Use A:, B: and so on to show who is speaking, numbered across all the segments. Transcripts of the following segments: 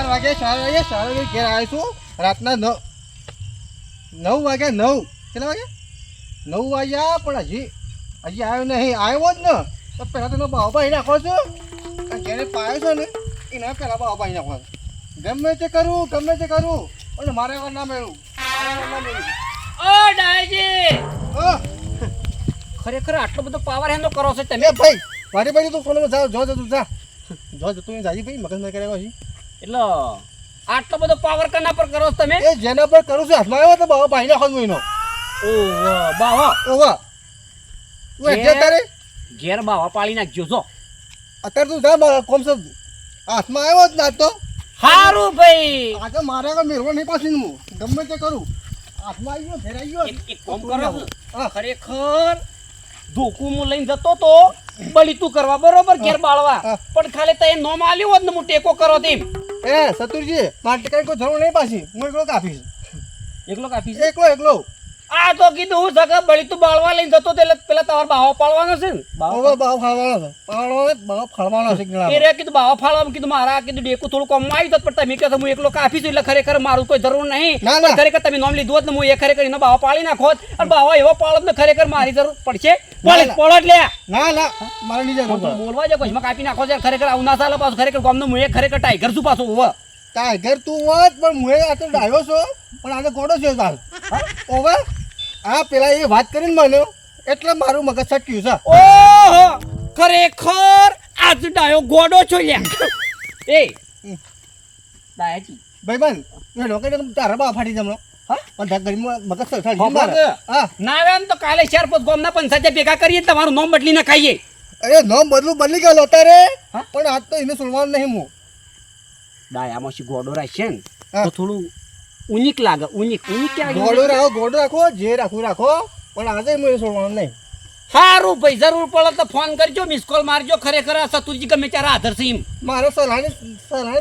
A: 4 વાગે ઘેર આવ્યો છું રાતના 9 વાગ્યા 9 કેટલા વાગ્યા 9 વાગ્યા પણ હજી આવ્યો નહીં. આવ્યો જ ને તો પહેલાં તો બાવા ભાઈ નાખો છો અને જેને પાયો છે ને એના પહેલાં બાવા ભાઈ નાખો. ગમે તે કરું પણ મારે આગળ ના મેળવું.
B: ઓ ડાયજી ખરેખર આટલો બધો પાવર હેન્ડો કરો છો તમે
A: ભાઈ મારી ભાઈ તું કોણ જો જતું જાજી ભાઈ મગજ મેં કર્યા પછી
B: એટલે આટલો બધો પાવર કના પર કરો છો તમે?
A: એ જેના પર કરું છું હાથમાં આવ્યો તો બાવા ભાઈ નાખો એનો.
B: ઓહ બાવા
A: ઓવા તું તારે
B: ઘેર બાવા પાળી નાખજો છો
A: અત્યારે તું જા મારા કોમ સબ હાથમાં આવ્યો જ ના તો
B: હારું ભાઈ
A: આજે મારે આગળ મેળવો નહીં પાછી હું ગમે તે કરું હાથમાં આવી ગયો ઘેર આવી ગયો
B: એક કામ કરો ખરેખર ધોકું હું લઈને જતો તો બળી તું કરવા બરોબર ઘેર બાળવા પણ ખાલી તઈ નોમ આલ્યું હોત ને હું ટેકો કરો તેમ
A: એ સતુરજી મારે કઈ કોઈ જરૂર નહીં પાછી હું એકલો કાપીશ. એકલો
B: આ તો કીધું હું જગા બળી તું બાળવા લઈને જતો એટલે પેલા તમારે બાવા પાડવાનો છે ને
A: બાવા ફાળવાનો છે
B: એ રે કીધું બાવા ફાળવા કીધું મારા કીધું ડેકું થોડું કમ આવી જત પણ તમે કહેતો હું એકલો કાપીશ એટલે ખરેખર મારું કોઈ જરૂર નહીં. ખરેખર તમે નોમ લીધું હોત ને હું એ ખરેખર એનો બાવા પાડી નાખો અને બાવા એવો પાડો ને ખરેખર મારી જરૂર પડશે પડો જ લે
A: ના મારે નહીં જરૂર
B: બોલવા જો કોઈ કાપી નાખો છે ખરેખર આવું ના ચાલે પાછું ખરેખર ગામનો હું એક ખરેખર ટાઈગર છું પાછું ઓવા
A: ટાઈગર તું હોત પણ હું આ તો ડાયો છો પણ આજે ગોડો છે તાર ઓવે આ પેલા એ વાત કરીને મને એટલે મારું મગજ સટક્યું છે.
B: ઓહો ખરેખર આજ ડાયો ગોડો છો લ્યા એ ડાયાજી
A: ભાઈબંધ એ લોકો તારા બા ફાટી જમણો હા પણ ગરીમાં મગજ સટાડી
B: હા ના આવે ને તો કાલે 4-5 ગામના પંચાયત ભેગા કરીએ તમારું નામ બદલી ના ખાઈએ.
A: અરે નામ બદલી ગયો અત્યારે પણ આજ તો એને સુનવાનું નહીં હું
B: ડાયામાં શી ગોડો રાખશે ને તો થોડું ઉનિક લાગે ઉનિક
A: ગોડો રાખો જે રાખો પણ આજે મને છોડવાનું નહીં.
B: સારું ભાઈ જરૂર પડે તો ફોન કરજો મિસ કોલ મારજો ખરેખર આ સતુરજી ગમે ત્યારે હાજર છે એમ.
A: મારે સલાહની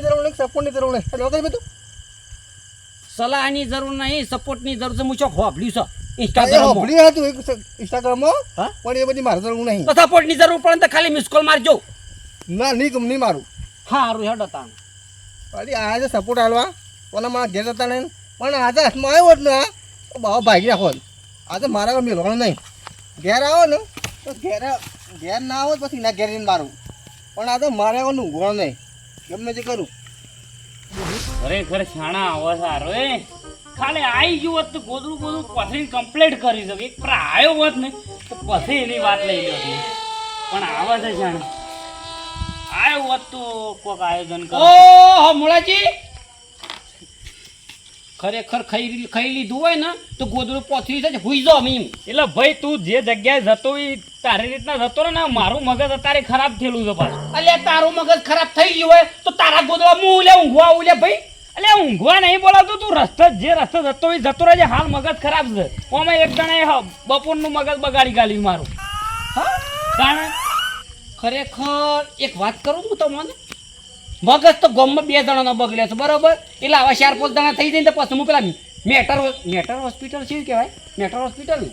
A: જરૂર નહીં સપોર્ટની જરૂર નહીં એટલે બધું
B: સલાહની જરૂર નહીં સપોર્ટની જરૂર છે. હું ચોક હોભળ્યું છે
A: ઇન્સ્ટાગ્રામમાં પણ એ બધી મારે જરૂર નહીં.
B: તો સપોર્ટની જરૂર પડે તો ખાલી મિસ કોલ મારજો.
A: ના નહીં મારું
B: સારું હેડો તાણ
A: પાડી આજે સપોર્ટ હાલવા કોના મારા ઘેર જતા નહીં પણ આજે હાથમાં આવ્યો જ ને તો બાવા ભાગી નાખો. આજે મારા મેળવાનું નહીં. ઘેર આવો ને તો ઘેર ના આવો પછી ના ઘેર મારું પણ આજે મારે આવવાનું ઊંઘવાનું નહીં ગમે તે કરું.
C: ખરેખર છાણા આવો સારો એ ખાલી આવી ગયું હોત તો ગોદરું પથરી કમ્પ્લીટ કરી શકે એક પર આવ્યો હોત ને તો પછી એની વાત લઈ લો પણ આવા છે છાણા આવ્યો હોત તો કોઈક આયોજન કરો.
B: ઓહો મુળાજી ખરેખર ખાઈ લીધું હોય ને તો ગોદડું પોથરી છે હુઈ જાવ એમ.
C: એટલે ભાઈ તું જે જગ્યાએ જતો એ તારી રીતના જતો ને મારું મગજ અત્યારે ખરાબ થયેલું છે પાછું.
B: અલ્યા તારું મગજ ખરાબ થઈ ગયું હોય તો તારા ગોદડા હું લે ઊંઘવા ઉલે ભાઈ
C: એટલે ઊંઘવા નહીં બોલાવતો તું જે રસ્તે જતો એ જતો રહેજે હાલ મગજ ખરાબ છે. ઓમાં એક જણાએ બપોરનું મગજ બગાડી ગાલ્યું મારું.
B: હા
C: કારણ
B: ખરેખર એક વાત કરું હું તમને મગજ તો ગામમાં 2 જણાનો બગડ્યો છે બરોબર એટલે આવા 4-5 જણા થઈ જાય ને પછી હું પેલા મેટર હોસ્પિટલ શું કહેવાય મેટર હોસ્પિટલ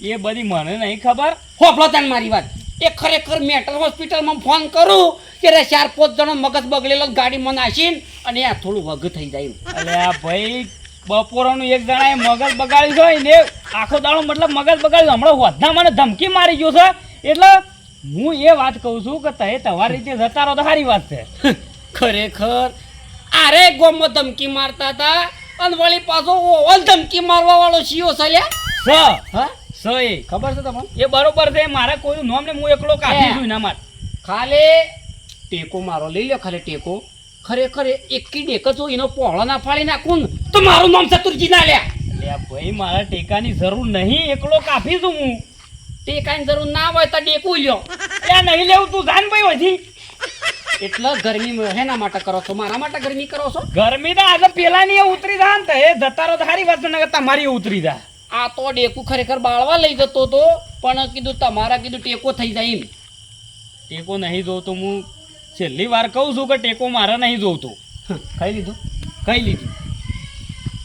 C: એ બધી મને નહીં ખબર.
B: હોપલો તાન મારી વાત એ ખરેખર મેટર હોસ્પિટલમાં ફોન કરું કે 4-5 જણો મગજ બગડેલો ગાડીમાં નાખીને અને આ થોડું વગ થઈ જાય.
C: એટલે આ ભાઈ બપોરનું એક જણાએ મગજ બગાડ્યું હોય ને આખો દાડો મતલબ મગજ બગાડ્યું હમણાં વધના મને ધમકી મારી ગયો છે એટલે હું એ વાત કહું છું કે તે તમારી રીતે જતા રહો તો સારી વાત છે.
B: ખરેખર અરે ગોમમાં ધમકી મારતા હતા અને વળી પાછો ઓવલ ધમકી મારવા વાળો શિયો ચાલ્યા
C: એ
B: ખબર છે તમને
C: એ બરોબર છે મારે કોઈ નામ ને હું એકલો કાઢી છું ના માર
B: ખાલી ટેકો મારો લઈ લો ખાલી ટેકો ખરેખર એકી ડેક જો એનો પોળો ના ફાડી નાખું ને તો મારું નામ ચતુરજી ના લ્યા.
C: એટલે ભાઈ મારા ટેકાની જરૂર નહીં એકલો કાફી છું હું.
B: ટેકાની જરૂર ના હોય તો ડેકું લ્યો.
C: એટલે નહીં લેવું તું જાન ભાઈ હજી
B: એટલે ગરમી હેના માટે કરો છો મારા માટે ગરમી કરો છો.
C: ગરમી તો આજે પેલા ની ઉતરી જા ને એ જતા રહો સારી વાત છે તમારી ઉતરી જા.
B: આ તો ડેકું ખરેખર બાળવા લઈ જતો હતો પણ કીધું તમારા કીધું ટેકો થઈ જાય એમ.
C: ટેકો નહીં જોતો હું છેલ્લી વાર કહું છું કે ટેકો મારે નહીં જોતો.
B: ખાઈ લીધું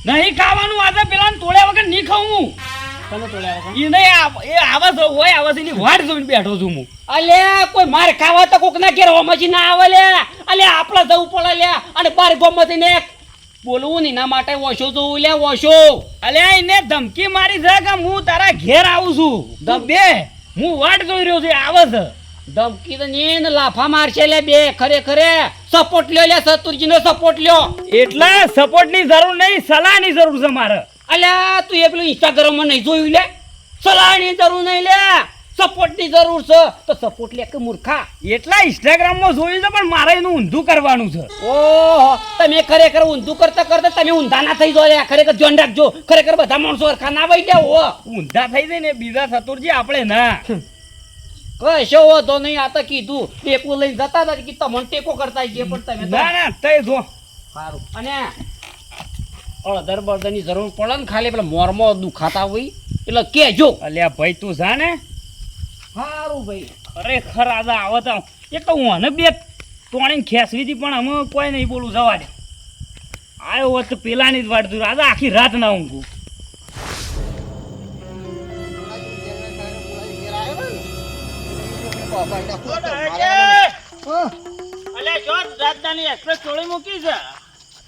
C: નહીં ખાવાનું આજે પેલા તોડ્યા વગર નહીં ખાવું.
B: તને તોડ્યા વગર
C: એ નહીં એ આવે છે હોય આવે છે એની વાટ જોઈને બેઠો છું હું.
B: અલ્યા કોઈ માર ખાવા તો કોક ના ઘેર હોમજી ના આવે લે અલે આપણે જવું પડે લ્યા અને બાર ગોમમાંથી ને બોલવું ને એના માટે વોશો જોવું લ્યા વોશો.
C: અલ્યા એને ધમકી મારી છે કે હું તારા ઘેર આવું છું દબે હું વાટ જોઈ રહ્યો છું આવે છે.
B: ધમકી તો ને લાફા મારશે લે બે ખરેખર સપોર્ટ લ્યો લે સતુરજીનો સપોર્ટ લ્યો.
C: એટલે સપોર્ટની જરૂર નહીં સલાહની જરૂર છે મારે.
B: અલ્યા તું એ પેલું ઇન્સ્ટાગ્રામમાં નહીં જોયું લે સલાહની જરૂર નહીં લે સપોર્ટની જરૂર છે તો સપોર્ટ લે કે મૂર્ખા.
C: એટલા ઇન્સ્ટાગ્રામમાં જોયું છે પણ મારે એનું ઊંધું કરવાનું છે.
B: ઓહો તમે ખરેખર ઊંધું કરતા કરતા તમે ઊંધા ના થઈ જાવ ખરેખર ધ્યાન રાખજો ખરેખર બધા માણસો હરખા ના વહી ગયા હો.
C: ઊંધા થઈ જાય ને બીજા સતુરજી આપણે ના
B: કશો વાંધો નહીં આ તો કીધું ટેકો લઈને જતા હતા કે તમને ટેકો કરતા જે પણ તમે તો
C: ના ના તઈ જો
B: સારું. અને અડધર બળદરની જરૂર પડે ને ખાલી પેલા મોરમાં દુખાતા હોય એટલે કહેજો.
C: અલ્યા ભાઈ તું જા ને
B: સારું ભાઈ.
C: ખરેખર આજે આવત એક તો હું અને બે તોણીને ખેંચવી હતી પણ અમે કોઈ નહીં બોલું જવા દે આવ્યો હોત તો પેલાની જ વાટ જોઈ આજે આખી રાત ના ઊંઘું.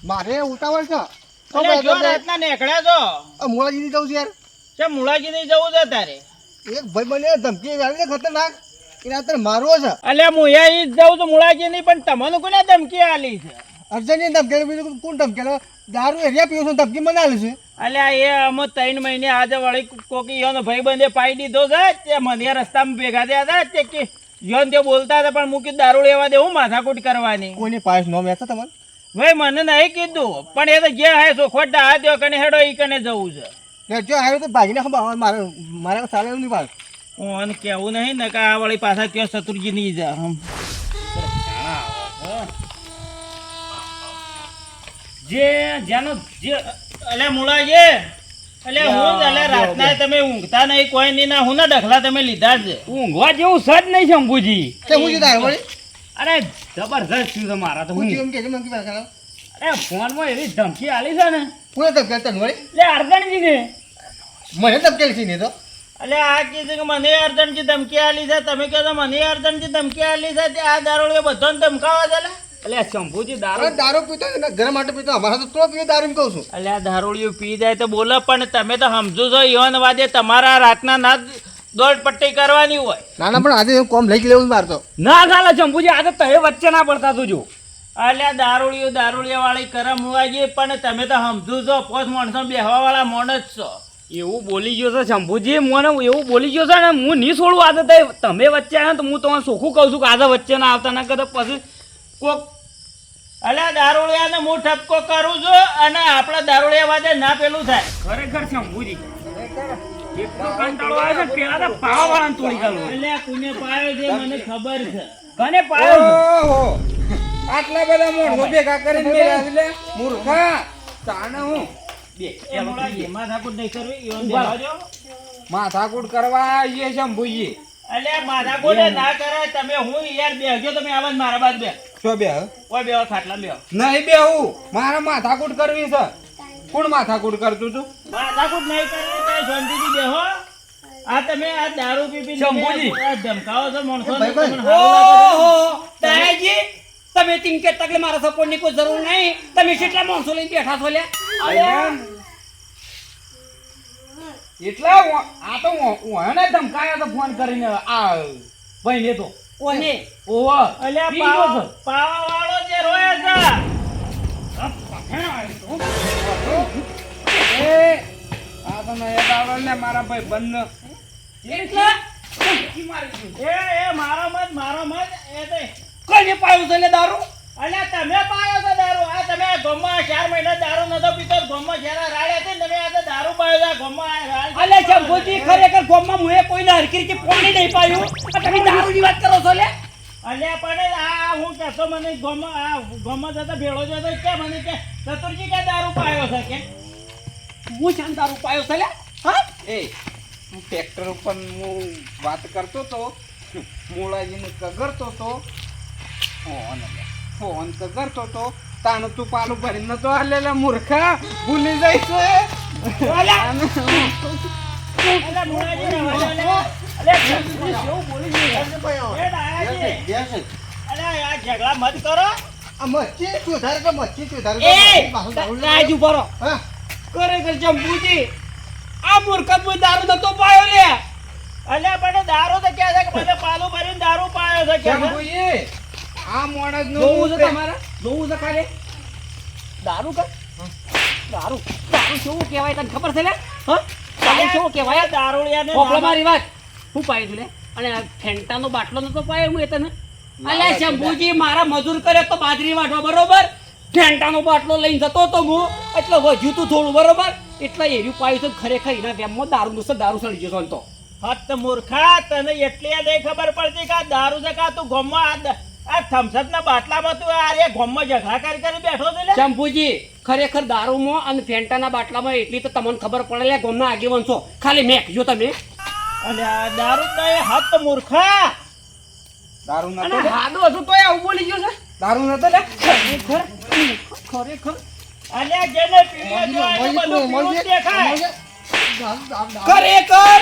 A: મારે ઉતાવળ છે મુળાજી જવું છે યાર.
D: મુળાજી ની જવું છે તારે
A: એક ભાઈ મને ધમકી આવી ખતરનાક એના અત્યારે મારવો છે.
D: અલ્યા હું ઈ જવું તો મુળાજી ની પણ તમને કોને ધમકી આલી છે?
A: અર્જનની ધમકી બીજું કોણ ધમકી દારૂ એરિયા પીવું છું ધમકી મને આલે છે.
D: અલ્યા એ અમે 3 મહિને આજે વળી કોકી યોનો ભાઈ બંધે પાઈ દીધો છે તે મને રસ્તામાં ભેગા થયા હતા તે કે યોન તે બોલતા હતા પણ મૂકી દારૂ લેવા દે હું માથાકૂટ કરવાની.
A: કોઈને પાસ નો મેં તમારે
D: ભાઈ મને નહીં કીધું પણ એ તો જે હે સોખવટ હા ત્યો કને હેડો ઈ કને જવું છે.
A: જો આવ્યો તો ભાગીને મારે મારે ચાલે એવું નહીં પાસ.
D: ઓન કેવું નહીં ને કે આ વળી પાછા કયો શત્રુજી ની જા
C: જે જેનો જે
D: અલ્યા મુળાજી અલ્યા હું જ અલ્યા રાતના તમે ઊંઘતા નહીં કોઈ નહીં ના હું ના ડખલા તમે લીધા છે.
C: ઊંઘવા જેવું સજ નહીં શંભુજી.
A: કે હું જીતા વળી
C: અરે જબરજસ્ત થયું છે મારા તો
A: હું
C: હું
A: જીવન કે મને કે કરાવ
C: અરે ફોનમાં એવી ધમકી આલી છે ને
A: કોને ધમકી તને વળી
C: લે અર્જણજી ને
A: મને ધમકી છે ને તો
D: અલ્યા આ કીધું કે મને અર્જનજી ધમકી આલી છે તમે કહો છો મને અર્જનજી ધમકી આલી છે તે આ દારૂ બધાને ધમકાવા છે
C: એટલે શંભુજી
A: અરે દારૂ પીતો ને ઘર માટે પીતો અમારા તો તો પીએ દારૂ કહું છું.
D: અલ્યા દારૂડિયું પી જાય તો બોલો પણ તમે તો સમજો છો યોન વાદે તમારા રાતના ના દોડ પટ્ટી કરવાની હોય.
A: ના ના પણ આજે કોમ લઈ લેવું મારતો
C: ના ચાલે શંભુજી આજે તહે વચ્ચે ના પડતા તું જો.
D: અલ્યા દારૂડિયા વાળી કરમ મુવાજી પણ તમે તો સમજો છો પોસ માણસો બેહવા વાળા માણસ છો.
C: એવું બોલી ગયો છે શંભુજી મને એવું બોલી ગયો છે ને હું નહીં છોડું આજે તમે વચ્ચે આવ્યા તો હું તમારે ચોખ્ખું કહું છું કે આજે વચ્ચે ના આવતા ના કદાચ પછી કોક
D: અલ્યા દારૂડિયાને હું ઠપકો કરું છું અને આપણા દારૂડિયા વાદે ના પેલું થાય.
C: ખરેખર શંભુજી એટલો કંટાળો આવે છે પેલા તો પાવા વાળાને તોડી કાઢું.
D: અલ્યા કોને પાયો છે મને ખબર છે.
C: કને પાયો છે?
E: ઓહો આટલા બધા મોણસો ભેગા કરીને મેળવી લે મૂર્ખા તાણે હું
D: એ મુળાજી માથાકૂટ નહીં કરવી યોન બેહવા દો.
E: માથાકૂટ કરવા આવીએ શંભુજી.
D: અલ્યા માથાકૂટ ના કરાય તમે હું યાર બેહજો તમે આવાજ મારા બાદ બે
E: શું બે
D: ઓય બેહો ખાટલા બેહો.
E: નહીં બેહું મારે માથાકૂટ કરવી છે. કોણ માથાકૂટ કરતું તું?
D: માથાકૂટ નહીં કરવી તો શાંતિથી બેહો. આ તમે આ દારૂ પી
C: શંભુજી.
D: ધમકાવો છો માણસો
B: ઓહો દાયાજી તમે તીમ કે તકલે મારા સપોર્ટની કોઈ જરૂર નહીં તમે કેટલા માણસો લઈને બેઠા છો લ્યા.
E: એટલા આ તો હું ધમકાયા તો ફોન કરીને આ ભાઈ ને તો
B: ઓને
E: ઓહો
D: અલ્યા
E: પી ગયો છે.
D: પાવા વાળો જે રોય છે
E: એ આ તો નયા દાવર ને મારા ભાઈ બંધ
B: એટલા
D: એ મારો મત એ તો
B: કોઈને પાયું છે લે દારૂ.
D: અલ્યા તમે પાયો છો દારૂ આ તમે ગોમમાં 4 મહિના દારૂ નતો પીતો ગોમમાં જ્યારે રાડે હતી ને તમે આ તો દારૂ પાયો છો ગોમમાં
B: અલે શંભુજી ખરેખર ગોમમાં મુએ કોઈને હરકી રીતે પાણી નહીં પાયું આ તમે દારૂની વાત કરો છો લે.
D: અલ્યા પણ આ હું કહેતો મને ગોમમાં જતા ભેળો જતો કે મને કે ચતુરજી કે દારૂ પાયો છે કે
B: હું શાન દારૂ પાયો છે લે. હા
E: એ તું ટ્રેક્ટર ઉપર હું વાત કરતો તો મોળાજીને કગરતો તો ફોન કગરતો તો તાનું તું પાલું ભરીને તો હાલેલા મૂર્ખા ભૂલી જાય છે.
D: અલ્યા મુરાજી અલ્યા બોલી એ દાયાજી અલ્યા આ ઝઘડા મત કરો
A: આ મચ્છી સુધારે કે મચ્છી સુધારે
B: એ
A: પાછું દારૂ
B: રાજ ઉભો રહો.
A: હા
B: ખરેખર ચંપુજી આ મૂર્ખત દારૂ નતો પાયો લે.
D: અલ્યા પણ દારૂ તો ક્યાં છે કે મને પાલું ભરીને દારૂ પાયો છે કે
E: શંભુજી, આ માણસ
B: જોવું છે
E: નું
B: તમારે જોવું છે ખાલી દારૂ કર દારૂ દારૂ કેવું કહેવાય તને ખબર છે લે હા દારૂ કેવું કહેવાય
D: દારૂડિયાને
B: પોપલો મારી વાત હું પાઈ દઉં લે અને આ ફેંટાનો બાટલો નતો પાયો હું એ તને અલ્યા શંભુજી મારા મજૂર કરે તો બાજરી વાટવા બરોબર ફેંટાનો બાટલો લઈને જતો તો હું એટલે વધ્યું તું થોડું બરોબર એટલે એર્યું પાયું તો ખરેખર એના વેમમાં દારૂ સડી ગયો તો
D: હત મૂર્ખા તને એટલી નહીં ખબર પડતી કે આ દારૂ છે કે આ તું ગોમમાં આ થમ્સઅપ ના બાટલામાં તું આ રે ગોમમાં ઝઘડા કરી બેઠો છે લે
B: શંભુજી ખરેખર દારૂમાં અને ફેંટાના બાટલામાં એટલી તો તમને ખબર પડે લે ગોમના આગેવાન છો ખાલી મેકજો તમે
D: અને આ દારૂ તો એ હત મૂર્ખા
E: દારૂ
B: અને
E: નતો
B: હાડો હજુ તોય આવું બોલી ગયો છે
E: દારૂ નતો લે
B: ખરેખર
D: અલ્યા જેને પીવે જો એને બધું પીવું જ દેખાય
B: ખરેખર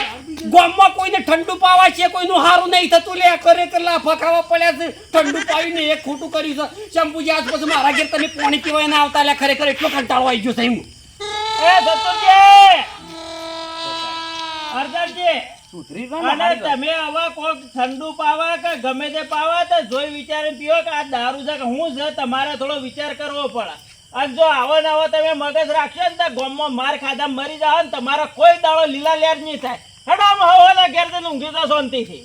B: ગામમાં કોઈને ઠંડુ પાવા છે કોઈનું હારું નહીં થતું લે ખરેખર લાફા ખાવા પડ્યા છે ઠંડુ પાવીને એક ખોટું કર્યું છે શંભુજી આજ પછી મારા ઘેર તમે પાણી પીવાય ના આવતા લે ખરેખર એટલો કંટાળો આવી ગયો છે હું
D: એ સતુરજી અર્જનજી
B: સુધરી
D: અને તમે હવે કોક ઠંડુ પાવા કે ગમે તે પાવા તો જોઈ વિચારીને પીવો કે આ દારૂ છે કે હું છે તમારે થોડો વિચાર કરવો પડે અને જો આવો ને આવો તમે મગજ રાખશો ને તો ગામમાં માર ખાધા મરી જાવ ને તમારો કોઈ દાડો લીલા લેર નહીં થાય હેડો આમ હવાના ઘેર જઈને ઊંઘી જાઓ શાંતિથી